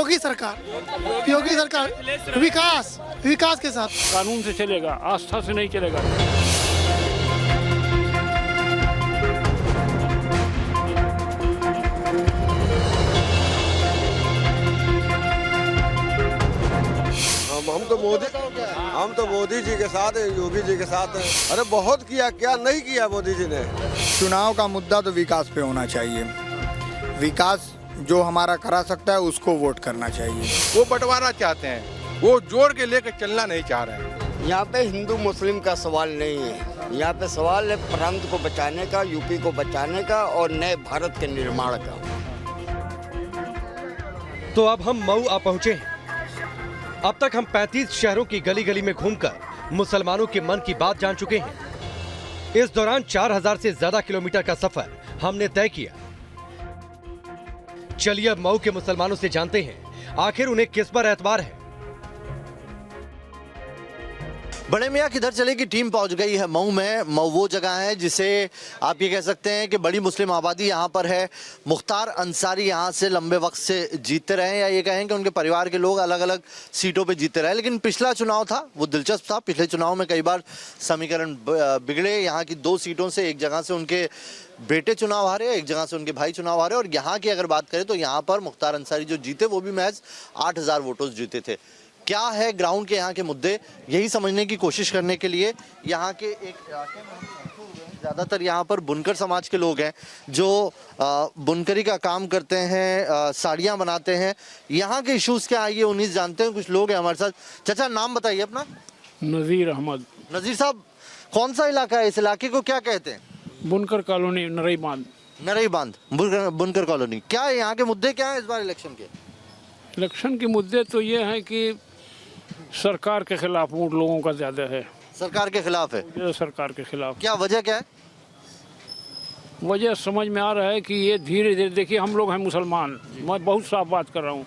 योगी सरकार विकास के साथ। कानून से चलेगा, आस्था से नहीं चलेगा। हम तो मोदी जी के साथ हैं, योगी जी के साथ हैं। अरे बहुत किया, क्या नहीं किया मोदी जी ने। चुनाव का मुद्दा तो विकास पे होना चाहिए। विकास जो हमारा करा सकता है उसको वोट करना चाहिए। वो बंटवारा चाहते हैं, वो जोड़ के लेकर चलना नहीं चाह रहे हैं। यहाँ पे हिंदू मुस्लिम का सवाल नहीं है, यहाँ पे सवाल है प्रांत को बचाने का, यूपी को बचाने का और नए भारत के निर्माण का। तो अब हम मऊ आ पहुंचे हैं। अब तक हम 35 शहरों की गली गली में घूमकर मुसलमानों के मन की बात जान चुके हैं। इस दौरान 4000 से ज्यादा किलोमीटर का सफर हमने तय किया। चलिए अब मऊ के मुसलमानों से जानते हैं आखिर उन्हें किस पर एतबार है। बड़े मियाँ किधर चले की टीम पहुंच गई है मऊ में। मऊ वो जगह है जिसे आप ये कह सकते हैं कि बड़ी मुस्लिम आबादी यहाँ पर है। मुख्तार अंसारी यहाँ से लंबे वक्त से जीतते रहे, या ये कहें कि उनके परिवार के लोग अलग अलग सीटों पे जीतते रहे। लेकिन पिछला चुनाव था वो दिलचस्प था। पिछले चुनाव में कई बार समीकरण बिगड़े। यहाँ की 2 सीटों से एक जगह से उनके बेटे चुनाव हारे, एक जगह से उनके भाई चुनाव हारे। और यहाँ की अगर बात करें तो यहाँ पर मुख्तार अंसारी जो जीते वो भी महज 8000 वोटों से जीते थे। क्या है ग्राउंड के यहाँ के मुद्दे, यही समझने की कोशिश करने के लिए यहाँ के एक ज़्यादातर यहाँ पर बुनकर समाज के लोग हैं जो बुनकरी का काम करते हैं, साड़ियाँ बनाते हैं। यहाँ के इश्यूज़ क्या आइए उन्हीं से जानते हैं। कुछ लोग हैं हमारे साथ। चाचा नाम बताइए अपना। नज़ीर अहमद। नज़ीर साहब, कौन सा इलाका है? इस इलाके को क्या कहते हैं? बुनकर कॉलोनी, नरई बांध। नरई बांध, बुनकर कॉलोनी। क्या है यहाँ के मुद्दे, क्या है इस बार इलेक्शन के? इलेक्शन के मुद्दे तो ये हैं कि सरकार के खिलाफ वोट लोगों का ज्यादा है। सरकार के खिलाफ है? सरकार के खिलाफ। क्या वजह क्या है? वजह समझ में आ रहा है कि ये धीरे धीरे, देखिए हम लोग हैं मुसलमान, मैं बहुत साफ बात कर रहा हूँ,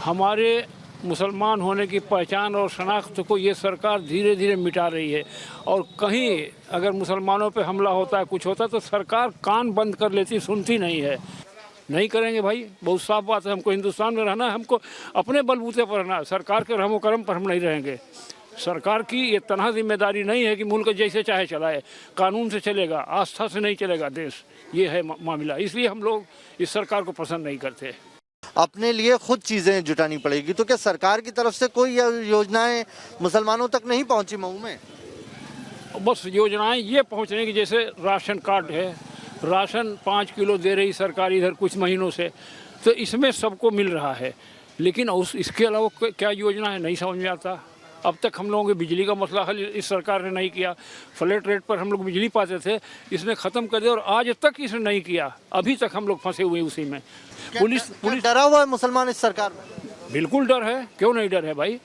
हमारे मुसलमान होने की पहचान और शनाख्त को ये सरकार धीरे धीरे मिटा रही है। और कहीं अगर मुसलमानों पे हमला होता है, कुछ होता है, तो सरकार कान बंद कर लेती, सुनती नहीं है। नहीं करेंगे भाई, बहुत साफ बात है। हमको हिंदुस्तान में रहना है, हमको अपने बलबूते पर रहना है। सरकार के रहमो करम पर हम नहीं रहेंगे। सरकार की ये तनहा जिम्मेदारी नहीं है कि मुल्क जैसे चाहे चलाए। कानून से चलेगा, आस्था से नहीं चलेगा देश। ये है मामला। इसलिए हम लोग इस सरकार को पसंद नहीं करते। अपने लिए खुद चीज़ें जुटानी पड़ेगी। तो क्या सरकार की तरफ से कोई योजनाएं मुसलमानों तक नहीं पहुंची मऊ में? बस योजनाएं ये पहुँच रही कि जैसे राशन कार्ड है, राशन 5 किलो दे रही सरकार इधर कुछ महीनों से, तो इसमें सबको मिल रहा है। लेकिन इसके अलावा क्या योजना है नहीं समझ में आता। अब तक हम लोगों के बिजली का मसला हल इस सरकार ने नहीं किया। फ्लैट रेट पर हम लोग बिजली पाते थे, इसने ख़त्म कर दिया और आज तक इसने नहीं किया। अभी तक हम लोग फंसे हुए उसी में। पुलिस डरा हुआ है मुसलमान इस सरकार में? बिल्कुल डर है, क्यों नहीं डर है भाई।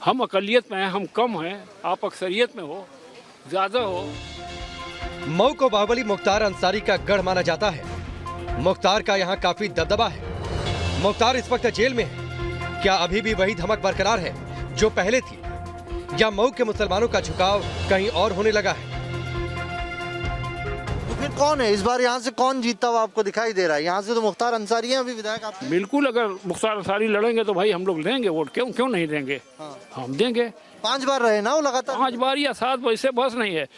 हम अकलियत में हैं, हम कम हैं, आप अक्सरियत में हो, ज़्यादा हो। मऊ को बाहुबली मुख्तार अंसारी का गढ़ माना जाता है। मुख्तार का यहाँ काफी दबदबा है। मुख्तार इस वक्त जेल में है। क्या अभी भी वही धमक बरकरार है जो पहले थी, या मऊ के मुसलमानों का झुकाव कहीं और होने लगा है? तो फिर कौन है इस बार यहाँ से, कौन जीतता हुआ आपको दिखाई दे रहा है? यहाँ से तो मुख्तार अंसारी हैं अभी विधायक। आप बिल्कुल, अगर मुख्तार अंसारी लड़ेंगे तो भाई हम लोग देंगे वोट। क्यों नहीं देंगे? हम देंगे। 5 बार रहे ना वो लगातार? 5 बार या 7 बार, इससे बस नहीं है।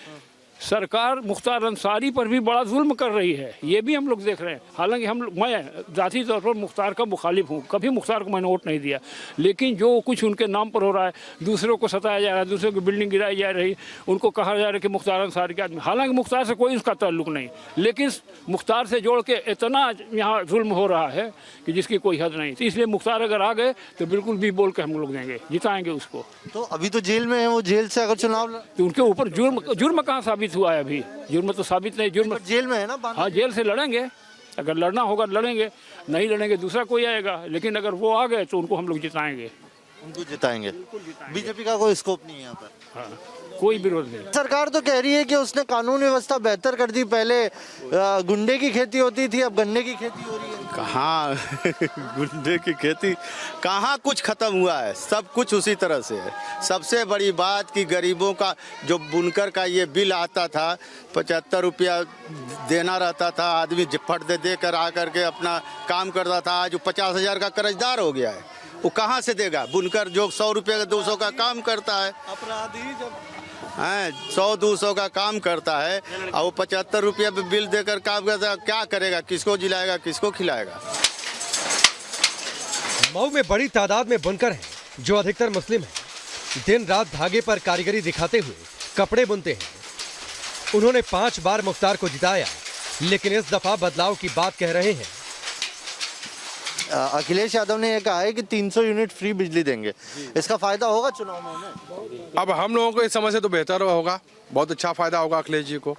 सरकार मुख्तार अंसारी पर भी बड़ा जुल्म कर रही है, ये भी हम लोग देख रहे हैं। हालांकि मैं ज़ाती तौर पर मुख्तार का मुखालिफ हूँ, कभी मुख्तार को मैंने वोट नहीं दिया। लेकिन जो कुछ उनके नाम पर हो रहा है, दूसरों को सताया जा रहा है, दूसरों की बिल्डिंग गिराई जा रही, उनको कहा जा रहा है कि मुख्तार अंसारी के आदमी। हालांकि मुख्तार से कोई उसका ताल्लुक नहीं, लेकिन मुख्तार से जोड़ के इतना यहाँ जुल्म हो रहा है कि जिसकी कोई हद नहीं। तो इसलिए मुख्तार अगर आ गए तो बिल्कुल भी बोल के हम लोग देंगे, जिताएंगे उसको। तो अभी तो जेल में है वो, जेल से अगर चुनाव तो उनके ऊपर जुर्म कहाँ साबित हुआ है? अभी जुर्म तो साबित नहीं। जुर्म जेल में है ना? हाँ, जेल से लड़ेंगे, अगर लड़ना होगा लड़ेंगे, नहीं लड़ेंगे दूसरा कोई आएगा। लेकिन अगर वो आ गए तो उनको हम लोग जिताएंगे। उनको जिताएंगे। बीजेपी का कोई स्कोप नहीं है यहाँ पर? हाँ, कोई विरोध नहीं। सरकार तो कह रही है कि उसने कानून व्यवस्था बेहतर कर दी। पहले गुंडे की खेती होती थी, अब गन्ने की खेती हो रही है। कहाँ गुंडे की खेती, कहाँ कुछ खत्म हुआ है, सब कुछ उसी तरह से है। सबसे बड़ी बात कि गरीबों का जो बुनकर का ये बिल आता था, 75 रुपया देना रहता था, आदमी फट दे कर आ करके अपना काम करता था। आज 50,000 का कर्जदार हो गया है। वो कहाँ से देगा? बुनकर जो 100 रुपये का 200 का काम करता है, अपराधी जब 100-200 का काम करता है और वो 75 रुपये पे बिल देकर काम करता है, क्या करेगा? किसको जिलाएगा, किसको खिलाएगा? मऊ में बड़ी तादाद में बुनकर हैं जो अधिकतर मुस्लिम हैं। दिन रात धागे पर कारीगरी दिखाते हुए कपड़े बुनते हैं। उन्होंने 5 बार मुख्तार को जिताया, लेकिन इस दफा बदलाव की बात कह रहे हैं। अखिलेश यादव ने यह कहा है कि 300 यूनिट फ्री बिजली देंगे, इसका फायदा होगा चुनाव में उन्हें? अब हम लोगों को इस समय से तो बेहतर होगा, बहुत अच्छा फायदा होगा अखिलेश जी को।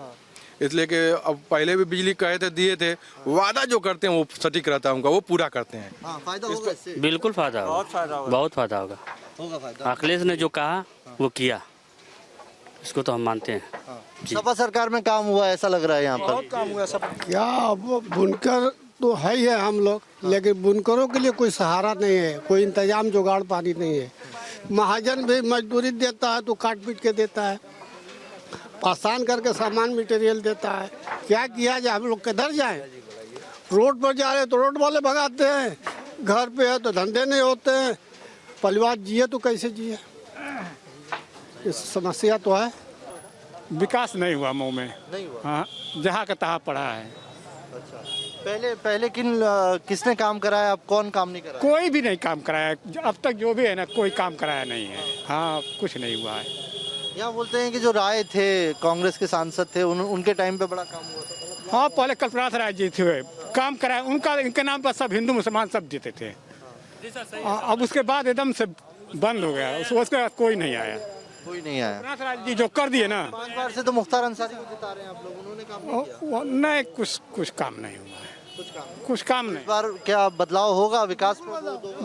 इसलिए कि अब पहले भी बिजली कहे थे, दिए थे, वादा जो करते हैं वो सटीक रहता है उनका, वो पूरा करते हैं। फायदा होगा इससे? बिल्कुल फायदा होगा, बहुत फायदा होगा। अखिलेश ने जो कहा वो किया, इसको तो हम मानते हैं। सपा सरकार में काम हुआ ऐसा लग रहा है यहाँ पर? बहुत काम हुआ सब। क्या अब बुनकर तो है ही है हम लोग, लेकिन बुनकरों के लिए कोई सहारा नहीं है, कोई इंतजाम जुगाड़ पानी नहीं है। महाजन भी मजदूरी देता है तो काट पीट के देता है, पासान करके सामान मटेरियल देता है। क्या किया जाए? हम लोग किधर जाएं? रोड पर जा रहे तो रोड वाले भगाते हैं, घर पे है तो धंधे नहीं होते हैं, परिवार जिए तो कैसे जिए? इस समस्या तो है। विकास नहीं हुआ मऊ में, नहीं हुआ। हाँ, जहाँ का तहाँ पड़ा है। पहले किसने काम कराया, अब कौन काम नहीं कराया? कोई भी नहीं काम कराया अब तक, जो भी है ना, कोई काम कराया नहीं है। हाँ, कुछ नहीं हुआ है। यहाँ बोलते हैं कि जो राय थे, कांग्रेस के सांसद थे, उनके टाइम पे बड़ा काम हुआ था। हाँ, पहले कल्पनाथ राय जी थे, काम कराया उनका, इनके नाम पर सब हिंदू मुसलमान सब जीते थे। अब उसके बाद एकदम से बंद हो गया, उसके बाद कोई नहीं आया। कोई नहीं आया। कल्पनाथ राय जी जो कर दिए ना, 5 बार से तो मुख्तार अंसारी को जिता रहे हैं आप लोग, उन्होंने काम नहीं किया? नहीं, कुछ काम नहीं हुआ है, कुछ काम नहीं। इस बार क्या बदलाव होगा, विकास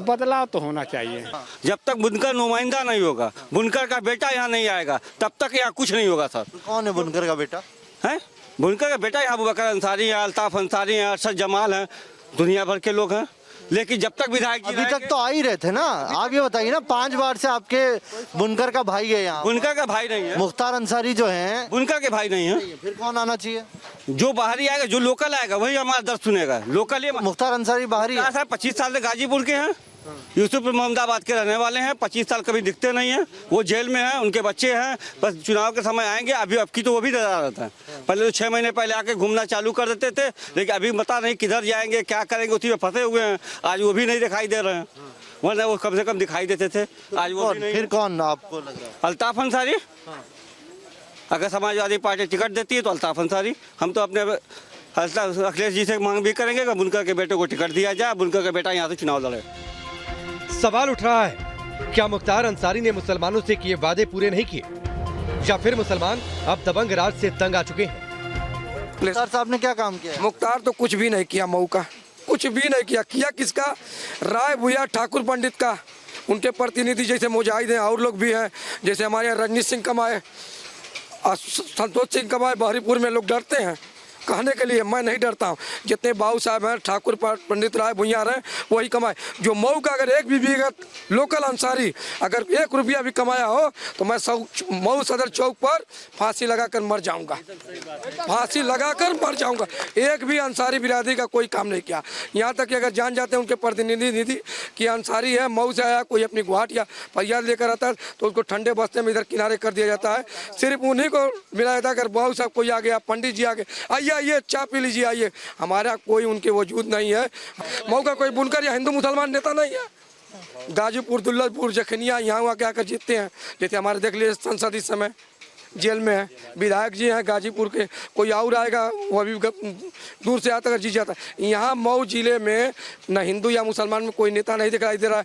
बदलाव तो होना चाहिए। जब तक बुनकर नुमाइंदा नहीं होगा, बुनकर का बेटा यहाँ नहीं आएगा, तब तक यहाँ कुछ नहीं होगा सर। कौन है बुनकर का बेटा? है बुनकर का बेटा यहाँ अबूबकर अंसारी है, अल्ताफ अंसारी है, अरशद जमाल है, दुनिया भर के लोग हैं। लेकिन जब तक विधायक जी अभी तक तो आ ही रहे थे ना। आप ये बताइए ना, 5 बार से आपके बुनकर का भाई है यहाँ। बुनकर का भाई नहीं है, मुख्तार अंसारी जो हैं, बुनकर के भाई नहीं है। फिर कौन आना चाहिए? जो बाहरी आएगा, जो लोकल आएगा, वही हमारा दर्द सुनेगा। लोकल ये मुख्तार अंसारी बाहरी है। 25 साल से गाजीपुर के हैं, यूसुफ मोहम्मदाबाद के रहने वाले हैं। 25 साल कभी दिखते नहीं हैं, वो जेल में हैं, उनके बच्चे हैं। बस चुनाव के समय आएंगे। अभी अब की तो वो भी नजर रहता है। पहले तो 6 महीने पहले आके घूमना चालू कर देते थे, लेकिन अभी पता नहीं किधर जाएंगे, क्या करेंगे, उसी में फंसे हुए हैं। आज वो भी नहीं दिखाई दे रहे हैं, वरना वो कम से कम दिखाई देते थे, आज वो भी नहीं। फिर कौन आपको लग रहा है? अल्ताफ अंसारी। अगर समाजवादी पार्टी टिकट देती है तो अल्ताफ अंसारी। हम तो अपने अखिलेश जी से मांग भी करेंगे कि बुनकर के बेटे को टिकट दिया जाए, बुनकर का बेटा यहाँ से चुनाव लड़े। सवाल उठ रहा है, क्या मुख्तार अंसारी ने मुसलमानों से किए वादे पूरे नहीं किए, या फिर मुसलमान अब दबंग राज से तंग आ चुके हैं? मुख्तार साहब ने क्या काम किया? मुख्तार तो कुछ भी नहीं किया, मऊ का कुछ भी नहीं किया। किया किसका? राय भूया ठाकुर पंडित का। उनके प्रतिनिधि जैसे मुजाहिद हैं और लोग भी हैं, जैसे हमारे यहाँ रजनीश सिंह कमाए, संतोष सिंह कमाए, बहरीपुर में लोग डरते हैं कहने के लिए। मैं नहीं डरता हूँ। जितने बाबू साहब हैं, ठाकुर पंडित राय भुइयार हैं, वही कमाए। जो मऊ का अगर एक भी विगत लोकल अंसारी अगर 1 रुपया भी कमाया हो तो मैं मऊ सदर चौक पर फांसी लगाकर मर जाऊंगा, फांसी लगाकर मर जाऊंगा। एक भी अंसारी बिरादरी का कोई काम नहीं किया। यहाँ तक कि अगर जान जाते हैं उनके प्रतिनिधि कि अंसारी है, मऊ से आया, कोई अपनी गुवाहाटी या फरियाद लेकर आता है तो उसको ठंडे बस्ते में इधर किनारे कर दिया जाता है। सिर्फ उन्हीं को मिला जाता है। अगर बाबू साहब कोई आ गया, पंडित जी आ गए, आइए चाय पी लीजिए, आइए, हमारा कोई उनके वजूद नहीं है। मऊ का कोई बुनकर या हिंदू मुसलमान नेता नहीं है। गाजीपुर, दुल्लभपुर, जखनिया यहाँ वहाँ आकर जीतते हैं। जैसे हमारे देख लीजिए संसद इस समय जेल में है, विधायक जी हैं गाजीपुर के, कोई और आएगा वो अभी दूर से आता जीत जाता है। यहाँ मऊ जिले में न हिंदू या मुसलमान में कोई नेता नहीं दिखाई दे रहा है।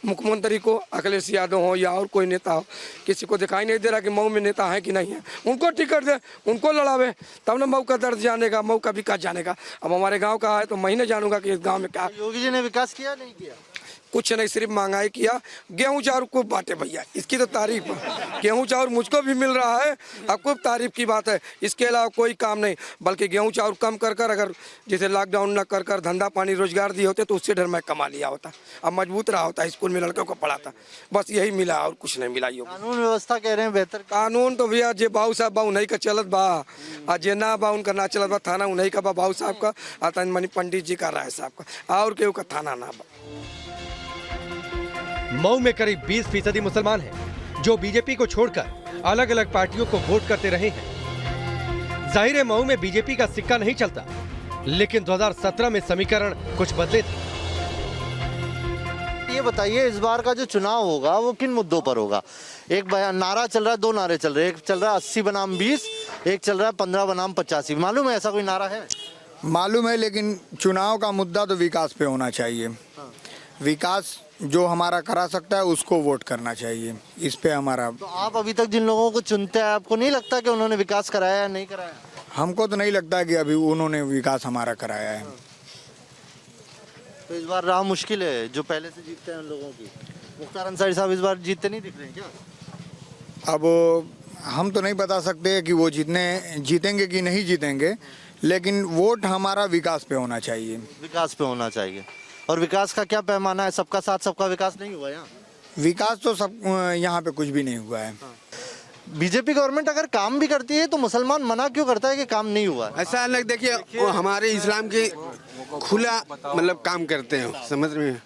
मुख्यमंत्री को अखिलेश यादव हो या और कोई नेता हो, किसी को दिखाई नहीं दे रहा कि मऊ में नेता है कि नहीं है। उनको टिकट दे, उनको लड़ावे, तब ना मऊ का दर्द जानेगा, मऊ का विकास जानेगा। अब हमारे गांव का है तो मैं नहीं जानूंगा कि इस गांव में क्या। योगी जी ने विकास किया नहीं किया? कुछ नहीं, सिर्फ महंगाई किया। गेहूं चाउर को बांटे भैया, इसकी तो तारीफ है। गेहूं चाउर मुझको भी मिल रहा है, अब खूब तारीफ की बात है। इसके अलावा कोई काम नहीं, बल्कि गेहूं चाउर कम कर कर, अगर जैसे लॉकडाउन न कर कर धंधा पानी रोजगार दिए होते तो उससे डर मैं कमा लिया होता, अब मजबूत रहा होता, स्कूल में लड़कों को पढ़ाता। बस यही मिला और कुछ नहीं मिला। कानून व्यवस्था कह रहे हैं बेहतर। कानून तो भैया जे बाबू साहब बा उन्हीं का चलत बा, और जे ना बा उनका ना चलत बा। थाना उन्हीं का बा, बाबू साहब का, आता मनी पंडित जी का, राय साहब का, और केहू का थाना ना बा। मऊ में करीब 20% मुसलमान हैं, जो बीजेपी को छोड़कर अलग अलग पार्टियों को वोट करते रहे हैं। जाहिर है मऊ में बीजेपी का सिक्का नहीं चलता, लेकिन 2017 में समीकरण कुछ बदले थे। ये बताइए, इस बार का जो चुनाव होगा वो किन मुद्दों पर होगा? एक बयान नारा चल रहा है, 2 नारे चल रहे हैं। एक चल रहा है 80 बनाम 20, एक चल रहा है 15 बनाम 85। मालूम है ऐसा कोई नारा है? मालूम है, लेकिन चुनाव का मुद्दा तो विकास पे होना चाहिए। विकास जो हमारा करा सकता है उसको वोट करना चाहिए, इस पे हमारा। तो आप अभी तक जिन लोगों को चुनते हैं, आपको नहीं लगता कि उन्होंने विकास कराया या नहीं कराया? हमको तो नहीं लगता कि अभी उन्होंने विकास हमारा कराया है। तो इस बार राह मुश्किल है, जो पहले से जीतते हैं उन लोगों की। मुख्तार अंसारी साहब इस बार जीतते नहीं दिख रहे हैं क्या? अब हम तो नहीं बता सकते कि वो जीतेंगे कि नहीं जीतेंगे, लेकिन वोट हमारा विकास पे होना चाहिए। विकास पे होना चाहिए। और विकास का क्या पैमाना है? सबका साथ सबका विकास नहीं हुआ यहाँ? विकास तो सब यहाँ पे कुछ भी नहीं हुआ है। बीजेपी गवर्नमेंट अगर काम भी करती है तो मुसलमान मना क्यों करता है कि काम नहीं हुआ? ऐसा अलग देखिए, वो हमारे इस्लाम के खुला मतलब काम करते हैं, समझ में,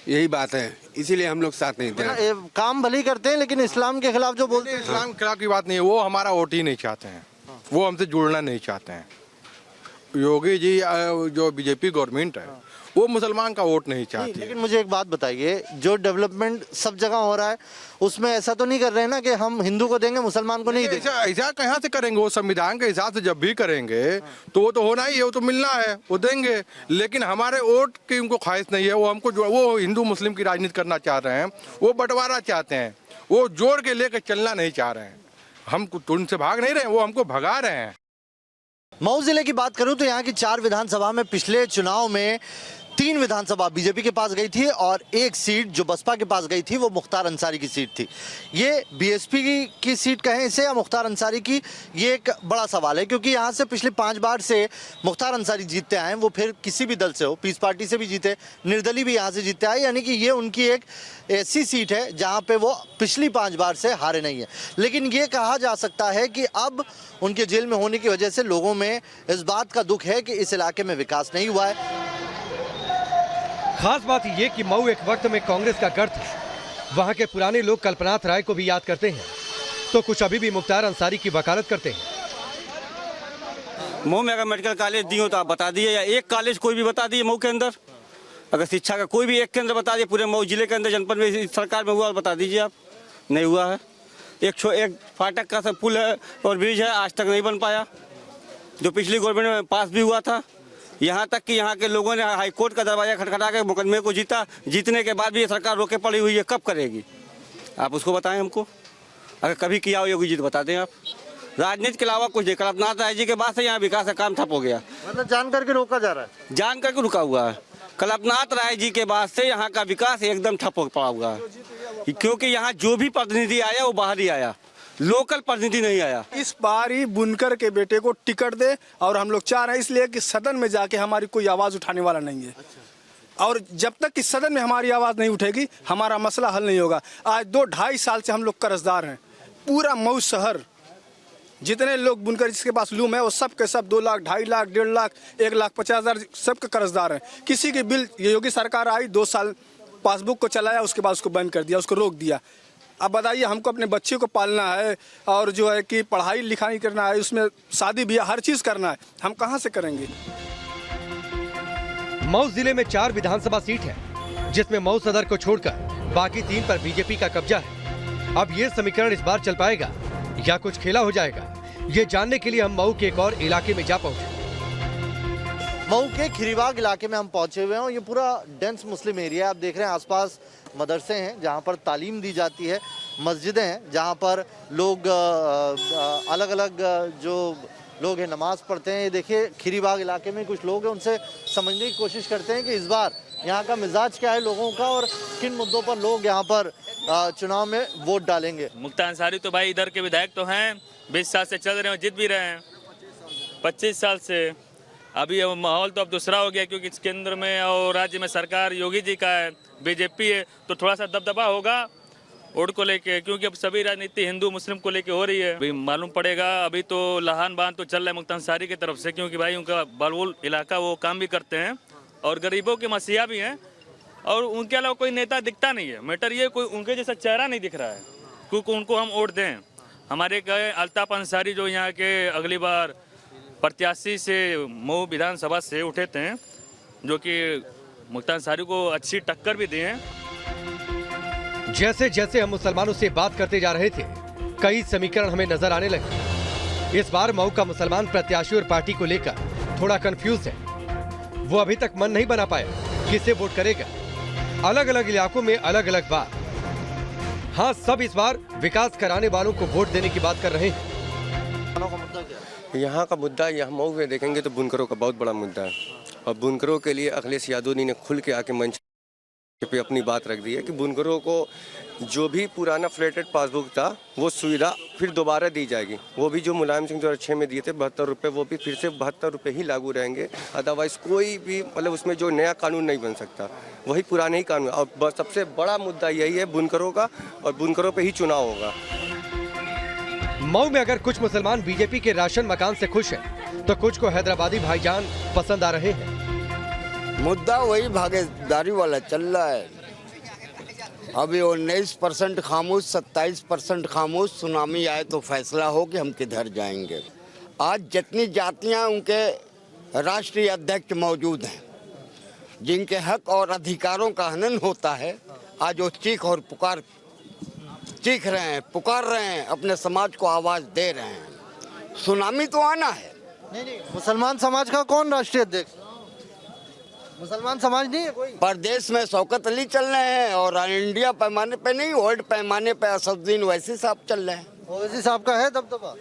यही बात है, इसीलिए हम लोग साथ नहीं देते। काम भले ही करते हैं, लेकिन इस्लाम के खिलाफ जो बोलते हैं। इस्लाम के खिलाफ की बात नहीं है, वो हमारा वोट ही नहीं चाहते हैं, वो हमसे जुड़ना नहीं चाहते हैं। योगी जी जो बीजेपी गवर्नमेंट है वो मुसलमान का वोट नहीं चाहती। लेकिन मुझे एक बात बताइए, जो डेवलपमेंट सब जगह हो रहा है उसमें ऐसा तो नहीं कर रहे हैं ना कि हम हिंदू को देंगे मुसलमान को नहीं देंगे? ऐसा कहाँ से करेंगे? वो संविधान के हिसाब से जब भी करेंगे तो वो तो होना ही है, वो तो मिलना है, वो देंगे। लेकिन हमारे वोट की उनको ख्वाहिश नहीं है। वो हमको वो हिंदू मुस्लिम की राजनीति करना चाह रहे हैं, वो बंटवारा चाहते हैं, वो जोड़ के लेकर चलना नहीं चाह रहे हैं। हम उनसे भाग नहीं रहे हैं, वो हमको भगा रहे हैं। मऊ जिले की बात करूं तो यहाँ की 4 विधानसभा में पिछले चुनाव में 3 विधानसभा बीजेपी के पास गई थी और 1 सीट जो बसपा के पास गई थी वो मुख्तार अंसारी की सीट थी। ये बीएसपी की सीट कहें इसे या मुख्तार अंसारी की, ये एक बड़ा सवाल है, क्योंकि यहाँ से पिछले 5 बार से मुख्तार अंसारी जीतते आए। वो फिर किसी भी दल से हो, पीस पार्टी से भी जीते, निर्दलीय भी यहाँ से जीतते आए, यानी कि ये उनकी एक ऐसी सीट है जहाँ पे वो पिछली 5 बार से हारे नहीं है। लेकिन ये कहा जा सकता है कि अब उनके जेल में होने की वजह से लोगों में इस बात का दुख है कि इस इलाके में विकास नहीं हुआ है। खास बात ये कि मऊ एक वक्त में कांग्रेस का गढ़ था। वहां के पुराने लोग कल्पनाथ राय को भी याद करते हैं, तो कुछ अभी भी मुख्तार अंसारी की वकालत करते हैं। मऊ में अगर मेडिकल कॉलेज दी हो तो आप बता दिए, या एक कॉलेज कोई भी बता दिए मऊ के अंदर। अगर शिक्षा का कोई भी एक केंद्र बता दिए पूरे मऊ जिले के अंदर, जनपद में, सरकार में हुआ बता दीजिए आप। नहीं हुआ है। एक फाटक का सब पुल है और ब्रिज है, आज तक नहीं बन पाया, जो पिछली गवर्नमेंट में पास भी हुआ था। यहाँ तक कि यहाँ के लोगों ने हाई कोर्ट का दरवाजा खटखटा के मुकदमे को जीता। जीतने के बाद भी ये सरकार रोके पड़ी हुई है, कब करेगी आप उसको बताएं हमको। अगर कभी किया हो योगी जी तो बता दें आप। राजनीति के अलावा कुछ नहीं। कल्पनाथ राय जी के बाद से यहाँ विकास का काम ठप हो गया। मतलब जान करके रोका जा रहा है? जान करके रुका हुआ है। कल्पनाथ राय जी के बाद से यहाँ का विकास एकदम ठप हो पड़ा हुआ है, क्योंकि यहाँ जो भी प्रतिनिधि आया वो बाहर ही आया, लोकल प्रतिनिधि नहीं आया। इस बार ही बुनकर के बेटे को टिकट दे, और हम लोग चाह रहे हैं इसलिए कि सदन में जाके हमारी कोई आवाज़ उठाने वाला नहीं है। और जब तक कि सदन में हमारी आवाज़ नहीं उठेगी हमारा मसला हल नहीं होगा। आज 2-2.5 साल से हम लोग कर्जदार हैं। पूरा मऊ शहर जितने लोग बुनकर जिसके पास लूम है वो सब के सब 2 लाख, 2.5 लाख, 1.5 लाख, 1,50,000 सबके कर्जदार हैं। किसी की बिल, योगी सरकार आई 2 साल पासबुक को चलाया, उसके बाद उसको बंद कर दिया, उसको रोक दिया। अब बताइए, हमको अपने बच्चे को पालना है और जो है कि पढ़ाई लिखाई करना है, उसमें शादी ब्याह हर चीज़ करना है, हम कहाँ से करेंगे? मऊ जिले में 4 विधानसभा सीट है, जिसमें मऊ सदर को छोड़कर बाकी 3 पर बीजेपी का कब्जा है। अब ये समीकरण इस बार चल पाएगा या कुछ खेला हो जाएगा, ये जानने के लिए हम मऊ के एक और इलाके में जा पहुंचे। मऊ के खिरीबाग इलाके में हम पहुंचे हुए हैं। ये पूरा डेंस मुस्लिम एरिया, आप देख रहे हैं। आसपास मदरसे हैं जहां पर तालीम दी जाती है, मस्जिदें हैं जहां पर लोग अलग अलग जो लोग हैं नमाज पढ़ते हैं। ये देखिए, खिरीबाग इलाके में कुछ लोग हैं, उनसे समझने की कोशिश करते हैं कि इस बार यहाँ का मिजाज क्या है लोगों का और किन मुद्दों पर लोग यहाँ पर चुनाव में वोट डालेंगे। मुख्तार अंसारी तो भाई इधर के विधायक तो हैं, 20 साल से चल रहे हैं, जीत भी रहे हैं 25 साल से। अभी माहौल तो अब दूसरा हो गया, क्योंकि इस केंद्र में और राज्य में सरकार योगी जी का है, बीजेपी है, तो थोड़ा सा दबदबा होगा वोट को लेके, क्योंकि अब सभी राजनीति हिंदू मुस्लिम को लेके हो रही है। अभी मालूम पड़ेगा। अभी तो लहान बांध तो चल रहा है मुख्तार अंसारी की तरफ से, क्योंकि भाई उनका बलवुल इलाका वो काम भी करते हैं और गरीबों के मसीहा भी हैं, और उनके अलावा कोई नेता दिखता नहीं है। मैटर ये कोई उनके जैसा चेहरा नहीं दिख रहा है क्योंकि उनको हम वोट दें। हमारे गए अल्ताफ अंसारी जो यहाँ के अगली बार प्रत्याशी से मऊ विधानसभा से उठे थे, जो कि मुख्तार अंसारी को अच्छी टक्कर भी दिए हैं। जैसे जैसे हम मुसलमानों से बात करते जा रहे थे, कई समीकरण हमें नजर आने लगे। इस बार मऊ का मुसलमान प्रत्याशी और पार्टी को लेकर थोड़ा कंफ्यूज है। वो अभी तक मन नहीं बना पाया किसे वोट करेगा। अलग अलग इलाकों में अलग अलग बात। हाँ, सब इस बार विकास कराने वालों को वोट देने की बात कर रहे हैं। यहाँ का मुद्दा यहाँ मऊ में देखेंगे तो बुनकरों का बहुत बड़ा मुद्दा है और बुनकरों के लिए अखिलेश यादव ने खुल के आके मंच पे अपनी बात रख दी है कि बुनकरों को जो भी पुराना फ्लैटेड पासबुक था वो सुविधा फिर दोबारा दी जाएगी। वो भी जो मुलायम सिंह 2006 में दिए थे 72 रुपये, वो भी फिर से 72 रुपये ही लागू रहेंगे। अदरवाइज कोई भी मतलब उसमें जो नया कानून नहीं बन सकता, वही पुराने ही कानून। और सबसे बड़ा मुद्दा यही है बुनकरों का, और बुनकरों पर ही चुनाव होगा। मऊ में अगर कुछ मुसलमान बीजेपी के राशन मकान से खुश हैं, तो कुछ को हैदराबादी भाईजान पसंद आ रहे हैं। मुद्दा वही भागीदारी वाला चल रहा है। अभी 19% खामोश, 27% खामोश। सुनामी आए तो फैसला हो कि हम किधर जाएंगे। आज जितनी जातियां उनके राष्ट्रीय अध्यक्ष मौजूद हैं, जिनके हक और अधिकारों का हनन होता है, आज वो चीख रहे हैं, पुकार रहे हैं, अपने समाज को आवाज दे रहे हैं। सुनामी तो आना है। नहीं, मुसलमान समाज का कौन राष्ट्रीय अध्यक्ष? मुसलमान समाज नहीं है कोई। प्रदेश में शौकत अली चल रहे हैं और इंडिया पैमाने पे नहीं, वर्ल्ड पैमाने पे असदुद्दीन ओवैसी साहब चल रहे हैं। ओवैसी साहब का है दबदबा?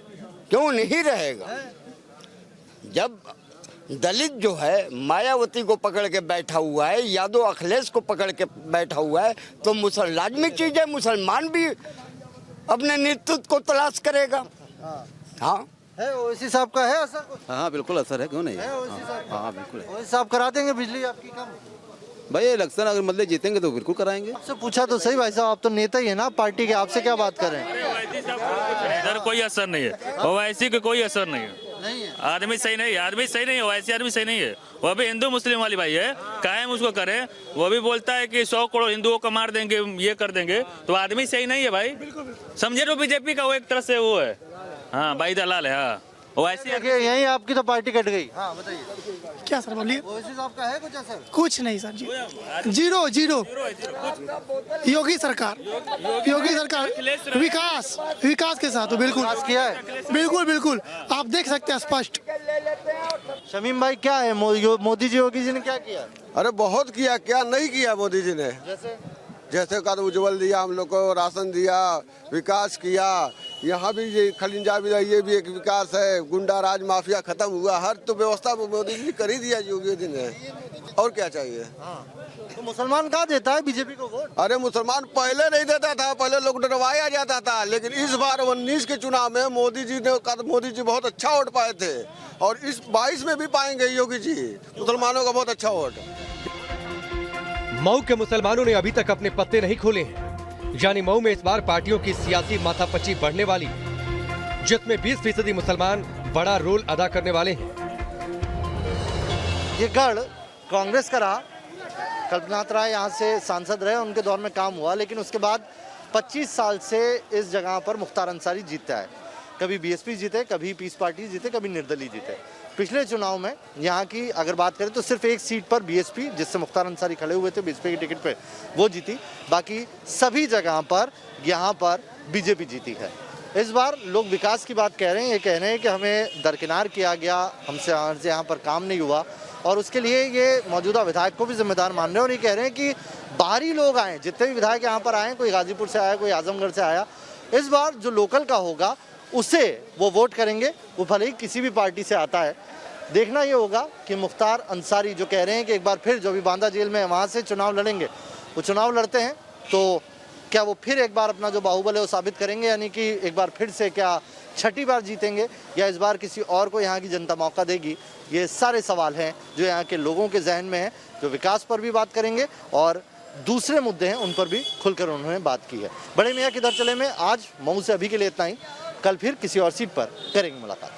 क्यों नहीं रहेगा? जब दलित जो है मायावती को पकड़ के बैठा हुआ है, यादव अखिलेश को पकड़ के बैठा हुआ है, तो लाजमी चीज है मुसलमान भी अपने नेतृत्व को तलाश करेगा। हाँ है, ओवैसी साहब का है असर कुछ? हाँ बिल्कुल असर है, क्यों नहीं है? हाँ बिल्कुल। ओवैसी साहब करा देंगे बिजली आपकी कम? भाई इलेक्शन अगर मतलब जीतेंगे तो बिल्कुल कराएंगे। आपसे पूछा तो सही भाई साहब, आप तो नेता ही है ना पार्टी के, आपसे क्या बात करें? इधर कोई असर नहीं है, ओवैसी का कोई असर नहीं है। आदमी सही नहीं है, आदमी सही नहीं है, ओवैसी आदमी सही नहीं है। वो अभी हिंदू मुस्लिम वाली भाई है, कायम उसको करे। वो भी बोलता है कि 100 करोड़ हिंदुओं को मार देंगे, ये कर देंगे, तो आदमी सही नहीं है भाई। समझे तो बीजेपी का वो एक तरह से वो है। हाँ भाई दलाल है। हाँ ओवैसी यही आपकी तो पार्टी कट गई। हाँ बताइए क्या सर, बोलिए। ओवैसी साहब का है कुछ असर? कुछ नहीं सर जी, जीरो। योगी सरकार विकास के साथ बिल्कुल किया है। बिल्कुल आप देख सकते हैं स्पष्ट। शमीम भाई क्या है, मोदी जी योगी जी ने क्या किया? अरे बहुत किया, क्या नहीं किया मोदी जी ने। जैसे का उज्जवल दिया, हम लोग को राशन दिया, विकास किया। यहाँ भी ये खलिंजा भी, ये भी एक विकास है। गुंडा राज माफिया खत्म हुआ, हर तो व्यवस्था मोदी जी कर ही दिया योगी जी ने। और क्या चाहिए? तो मुसलमान कहाँ देता है बीजेपी को वोट? अरे मुसलमान पहले नहीं देता था, पहले लोग डरवाया जाता था, लेकिन इस बार 19 के चुनाव में मोदी जी बहुत अच्छा वोट पाए थे, और इस 22 में भी पाएंगे योगी जी मुसलमानों का बहुत अच्छा वोट। मऊ के मुसलमानों ने अभी तक अपने पत्ते नहीं खोले हैं। यानी मऊ में इस बार पार्टियों की सियासी माथापच्ची बढ़ने वाली, जिसमें 20% मुसलमान बड़ा रोल अदा करने वाले हैं। ये गढ़ कांग्रेस का रहा, कल्पनाथ राय यहाँ से सांसद रहे, उनके दौर में काम हुआ, लेकिन उसके बाद 25 साल से इस जगह पर मुख्तार अंसारी जीतता है। कभी बीएसपी जीते, कभी पीस पार्टी जीते, कभी निर्दलीय जीते। पिछले चुनाव में यहाँ की अगर बात करें तो सिर्फ एक सीट पर बीएसपी, जिससे मुख्तार अंसारी खड़े हुए थे बीएसपी की टिकट पे, वो जीती। बाकी सभी जगह पर यहाँ पर बीजेपी जीती है। इस बार लोग विकास की बात कह रहे हैं, ये कह रहे हैं कि हमें दरकिनार किया गया, हमसे यहाँ पर काम नहीं हुआ, और उसके लिए ये मौजूदा विधायक को भी जिम्मेदार मान रहे हैं। और ये कह रहे हैं कि बाहरी लोग आए, जितने भी विधायक यहाँ पर आए, कोई गाजीपुर से आया, कोई आजमगढ़ से आया, इस बार जो लोकल का होगा उसे वो वोट करेंगे, वो भले ही किसी भी पार्टी से आता है। देखना ये होगा कि मुख्तार अंसारी जो कह रहे हैं कि एक बार फिर जो भी बांदा जेल में वहाँ से चुनाव लड़ेंगे, वो चुनाव लड़ते हैं, तो क्या वो फिर एक बार अपना जो बाहुबल है वो साबित करेंगे, यानी कि एक बार फिर से क्या छठी बार जीतेंगे, या इस बार किसी और को यहाँ की जनता मौका देगी? ये सारे सवाल हैं जो यहाँ के लोगों के जहन में हैं, जो विकास पर भी बात करेंगे और दूसरे मुद्दे हैं उन पर भी खुलकर उन्होंने बात की है। बड़े मियाँ किधर चले में आज मऊ से अभी के लिए इतना ही। कल फिर किसी और सीट पर करेंगे मुलाकात।